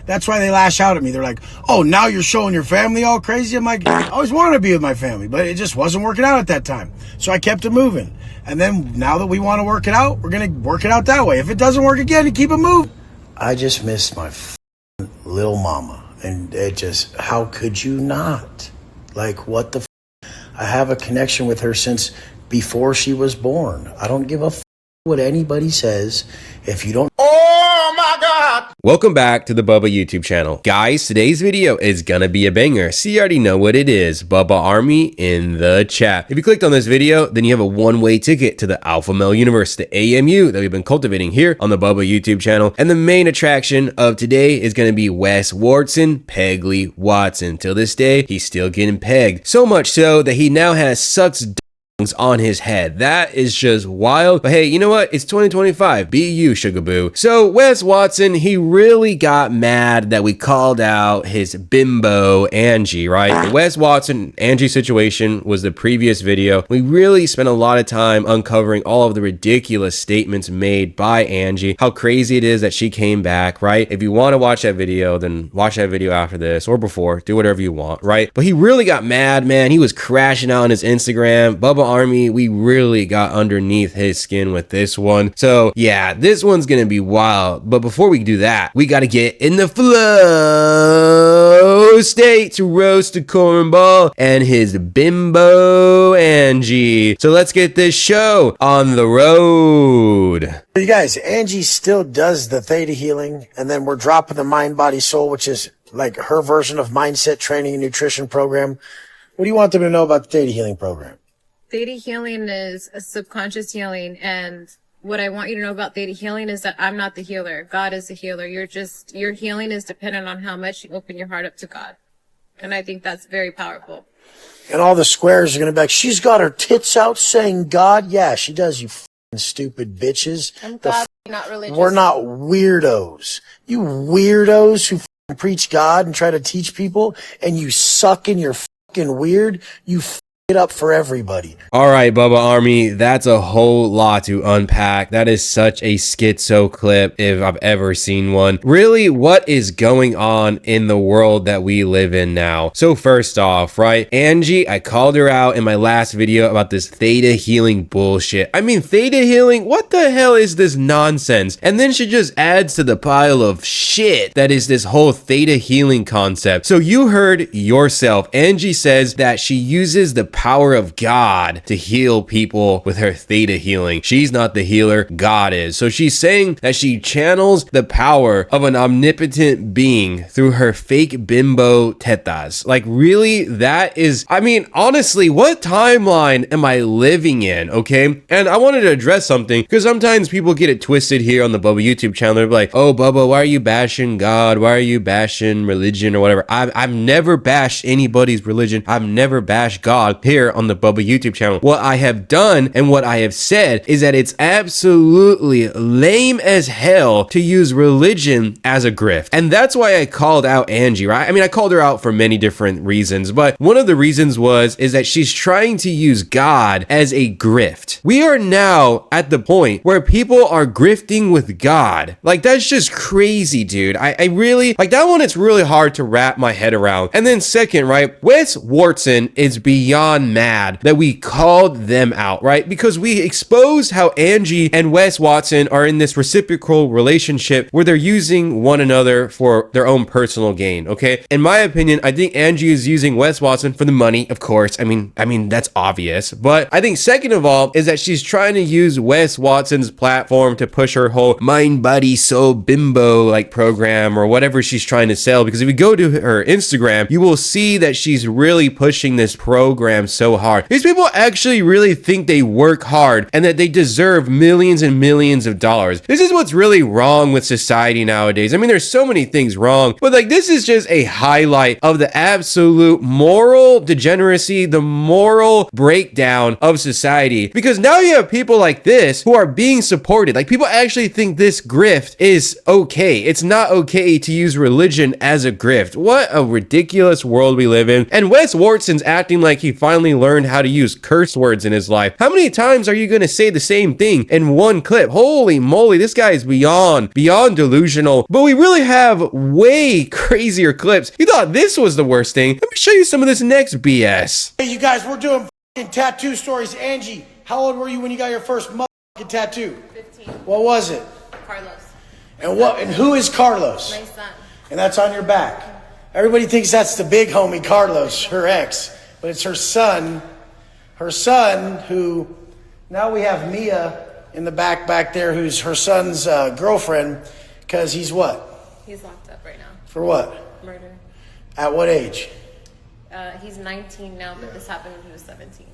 That's why they lash out at me. They're like, oh, now you're showing your family all crazy. I'm like, I always wanted to be with my family, but it just wasn't working out at that time. So I kept it moving. And then now that we want to work it out, we're going to work it out that way. If it doesn't work again, you keep it moving. I just miss my little mama. And it just, how could you not? Like, what the I have a connection with her since before she was born. I don't give a what anybody says. If you don't... Oh my God! Welcome back to the Bubba YouTube channel. Guys, today's video is gonna be a banger. So you already know what it is. Bubba Army in the chat. If you clicked on this video, then you have a one-way ticket to the Alpha Male Universe, the AMU that we've been cultivating here on the Bubba YouTube channel. And the main attraction of today is gonna be Wes Watson, Pegley Watson. Till this day, he's still getting pegged. So much so that he now has sucks on his head. That is just wild. But hey, you know what? It's 2025. Be you, sugar boo. So Wes Watson, he really got mad that we called out his bimbo Angie, right? The Wes Watson Angie situation was the previous video. We really spent a lot of time uncovering all of the ridiculous statements made by Angie, how crazy it is that she came back, right? If you want to watch that video, then watch that video after this or before, do whatever you want, right? But he really got mad, man. He was crashing out on his Instagram. Bubba Army, we really got underneath his skin with this one. So yeah, this one's gonna be wild. But before we do that, we gotta get in the flow state to roast a cornball and his bimbo Angie. So let's get this show on the road. You guys, Angie still does the Theta healing, and then we're dropping the mind, body, soul, which is like her version of mindset training and nutrition program. What do you want them to know about the Theta healing program? Theta healing is a subconscious healing, and what I want you to know about Theta healing is that I'm not the healer. God is the healer. Your healing is dependent on how much you open your heart up to God. And I think that's very powerful. And all the squares are going to be like, she's got her tits out saying God. Yeah, she does, you f***ing stupid bitches. I'm glad you're not religious. We're not weirdos. You weirdos who f***ing preach God and try to teach people, and you suck and you're f***ing weird. You it up for everybody. All right, Bubba Army, that's a whole lot to unpack. That is such a schizo clip if I've ever seen one. Really, what is going on in the world that we live in now? So first off, right, Angie, I called her out in my last video about this Theta healing bullshit. I mean, Theta healing, what the hell is this nonsense? And then she just adds to the pile of shit that is this whole Theta healing concept. So you heard yourself. Angie says that she uses the power of God to heal people with her Theta healing. She's not the healer, God is. So she's saying that she channels the power of an omnipotent being through her fake bimbo tetas. Like, really? That is, I mean, honestly, what timeline am I living in? Okay. And I wanted to address something because sometimes people get it twisted here on the Bubba YouTube channel. They're like, oh, Bubba, why are you bashing God? Why are you bashing religion or whatever? I've never bashed anybody's religion. I've never bashed God here on the Bubba YouTube channel. What I have done and what I have said is that it's absolutely lame as hell to use religion as a grift. And that's why I called out Angie, right? I mean, I called her out for many different reasons, but one of the reasons is that she's trying to use God as a grift. We are now at the point where people are grifting with God. Like, that's just crazy, dude. I really, like, that one, it's really hard to wrap my head around. And then second, right, Wes Watson is beyond mad that we called them out, right? Because we exposed how Angie and Wes Watson are in this reciprocal relationship where they're using one another for their own personal gain, okay? In my opinion, I think Angie is using Wes Watson for the money, of course. I mean, that's obvious. But I think second of all is that she's trying to use Wes Watson's platform to push her whole mind, body, soul, bimbo like program or whatever she's trying to sell. Because if you go to her Instagram, you will see that she's really pushing this program so hard. These people actually really think they work hard and that they deserve millions and millions of dollars. This is what's really wrong with society nowadays. I mean, there's so many things wrong, but like, this is just a highlight of the absolute moral degeneracy, the moral breakdown of society. Because now you have people like this who are being supported. Like, people actually think this grift is okay. It's not okay to use religion as a grift. What a ridiculous world we live in. And Wes Watson's acting like he finally finally learned how to use curse words in his life. How many times are you going to say the same thing in one clip? Holy moly, this guy is beyond delusional. But we really have way crazier clips. You thought this was the worst thing. Let me show you some of this next BS. Hey, you guys, we're doing tattoo stories. Angie, how old were you when you got your first tattoo? 15. What was it? Carlos. And who is Carlos? My son. And that's on your back. Everybody thinks that's the big homie Carlos, her ex, but it's her son. Her son, who now we have Mia in the back there, who's her son's girlfriend, because he's what? He's locked up right now. For what? Murder. At what age? He's 19 now, but this happened when he was 17.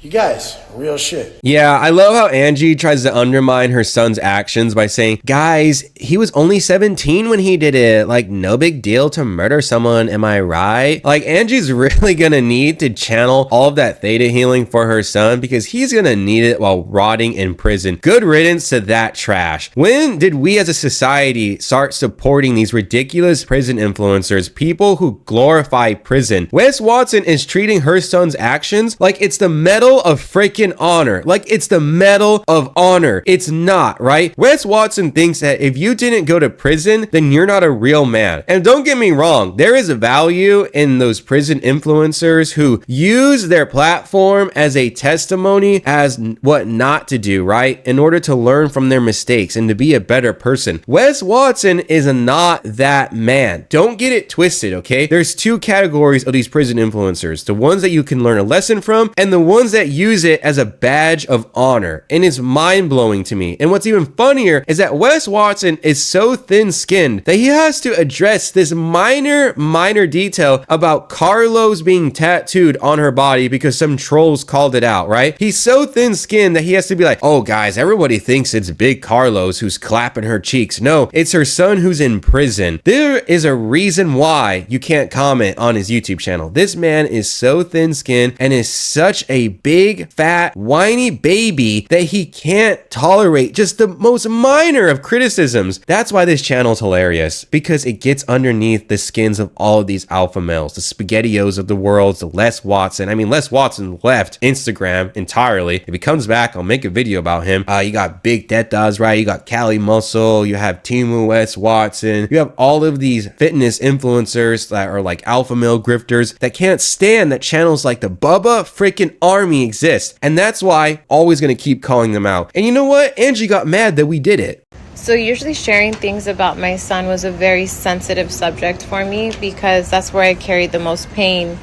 You guys, real shit. Yeah, I love how Angie tries to undermine her son's actions by saying, guys, he was only 17 when he did it. Like, no big deal to murder someone, am I right? Like, Angie's really gonna need to channel all of that theta healing for her son because he's gonna need it while rotting in prison. Good riddance to that trash. When did we as a society start supporting these ridiculous prison influencers, people who glorify prison? Wes Watson is treating her son's actions like it's the Medal of freaking honor. Like it's the Medal of Honor. It's not, right? Wes Watson thinks that if you didn't go to prison, then you're not a real man. And don't get me wrong, there is a value in those prison influencers who use their platform as a testimony as what not to do, right? In order to learn from their mistakes and to be a better person. Wes Watson is not that man. Don't get it twisted, okay? There's two categories of these prison influencers. The ones that you can learn a lesson from and the ones that use it as a badge of honor, and it's mind-blowing to me. And what's even funnier is that Wes Watson is so thin-skinned that he has to address this minor detail about Carlos being tattooed on her body because some trolls called it out, right? He's so thin-skinned that he has to be like, oh guys, everybody thinks it's big Carlos who's clapping her cheeks. No, it's her son who's in prison. There is a reason why you can't comment on his YouTube channel. This man is so thin-skinned and is such a big, fat, whiny baby that he can't tolerate just the most minor of criticisms. That's why this channel is hilarious, because it gets underneath the skins of all of these alpha males, the SpaghettiOs of the world, the Les Watson. I mean, Les Watson left Instagram entirely. If he comes back, I'll make a video about him. You got Big Thetas, right? You got Cali Muscle, you have Timu Wes Watson, you have all of these fitness influencers that are like alpha male grifters that can't stand that channels like the Bubba freaking Army exist. And that's why always going to keep calling them out. And you know what? Angie got mad that we did it. So usually sharing things about my son was a very sensitive subject for me because that's where I carried the most pain.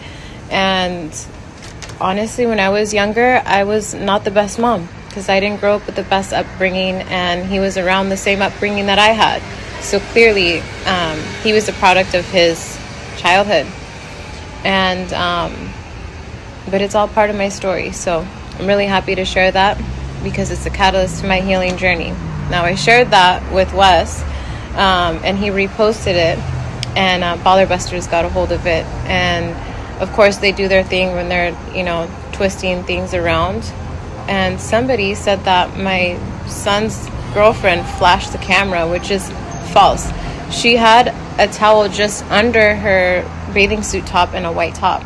And honestly, when I was younger, I was not the best mom because I didn't grow up with the best upbringing, and he was around the same upbringing that I had. So clearly, he was a product of his childhood. And but it's all part of my story. So I'm really happy to share that because it's a catalyst to my healing journey. Now, I shared that with Wes, and he reposted it, and Baller Busters got a hold of it. And of course, they do their thing when they're, twisting things around. And somebody said that my son's girlfriend flashed the camera, which is false. She had a towel just under her bathing suit top and a white top.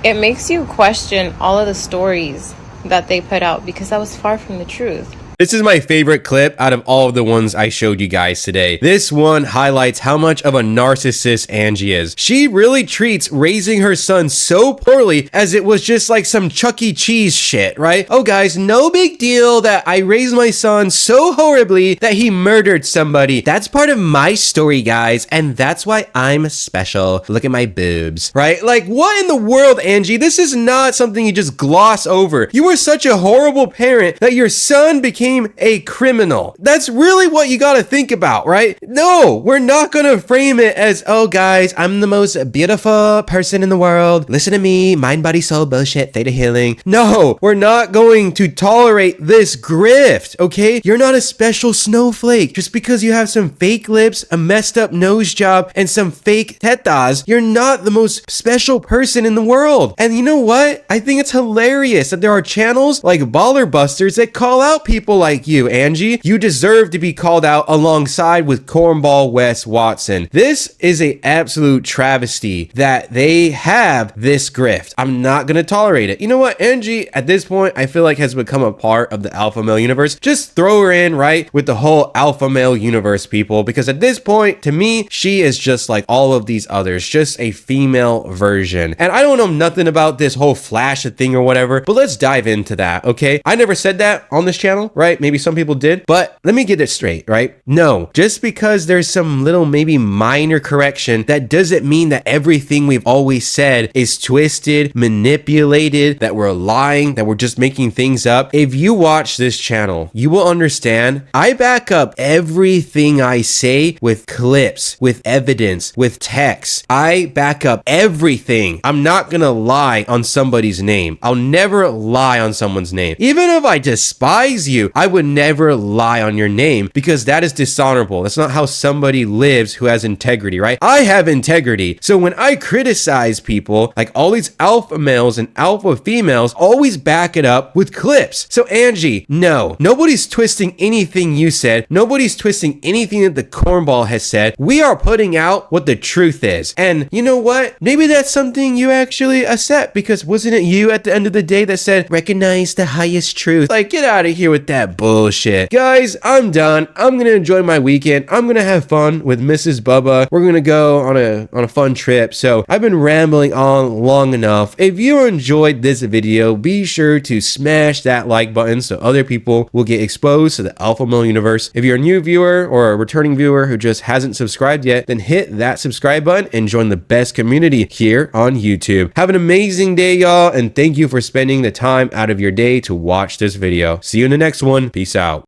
It makes you question all of the stories that they put out because that was far from the truth. This is my favorite clip out of all of the ones I showed you guys today. This one highlights how much of a narcissist Angie is. She really treats raising her son so poorly as it was just like some Chuck E. Cheese shit, right? Oh guys, no big deal that I raised my son so horribly that he murdered somebody. That's part of my story, guys, and that's why I'm special. Look at my boobs, right? Like, what in the world, Angie? This is not something you just gloss over. You were such a horrible parent that your son became a criminal. That's really what you gotta think about, right? No, we're not gonna frame it as, oh guys, I'm the most beautiful person in the world. Listen to me, mind, body, soul, bullshit, theta healing. No, we're not going to tolerate this grift, okay? You're not a special snowflake. Just because you have some fake lips, a messed up nose job, and some fake tetas, you're not the most special person in the world. And you know what? I think it's hilarious that there are channels like Baller Busters that call out people people like you, Angie, you deserve to be called out alongside with Cornball Wes Watson. This is a absolute travesty that they have this grift. I'm not gonna tolerate it. You know what, Angie, at this point, I feel like has become a part of the alpha male universe. Just throw her in, right, with the whole alpha male universe, people, because at this point, to me, she is just like all of these others, just a female version. And I don't know nothing about this whole Flash thing or whatever, but let's dive into that, okay? I never said that on this channel, right? Maybe some people did, but let me get it straight, right? No, just because there's some little maybe minor correction, that doesn't mean that everything we've always said is twisted, manipulated, that we're lying, that we're just making things up. If you watch this channel, you will understand I back up everything I say with clips, with evidence, with text. I back up everything. I'm not gonna lie on somebody's name. I'll never lie on someone's name. Even if I despise you, I would never lie on your name, because that is dishonorable. That's not how somebody lives who has integrity, right? I have integrity. So when I criticize people, like all these alpha males and alpha females, always back it up with clips. So Angie, no, nobody's twisting anything you said. Nobody's twisting anything that the cornball has said. We are putting out what the truth is. And you know what? Maybe that's something you actually accept, because wasn't it you at the end of the day that said, recognize the highest truth? Like, get out of here with that bullshit. Guys, I'm done. I'm gonna enjoy my weekend. I'm gonna have fun with Mrs. Bubba. We're gonna go on a fun trip. So I've been rambling on long enough. If you enjoyed this video, be sure to smash that like button so other people will get exposed to the alpha male universe. If you're a new viewer or a returning viewer who just hasn't subscribed yet, then hit that subscribe button and join the best community here on YouTube. Have an amazing day, y'all, and thank you for spending the time out of your day to watch this video. See you in the next one. Peace out.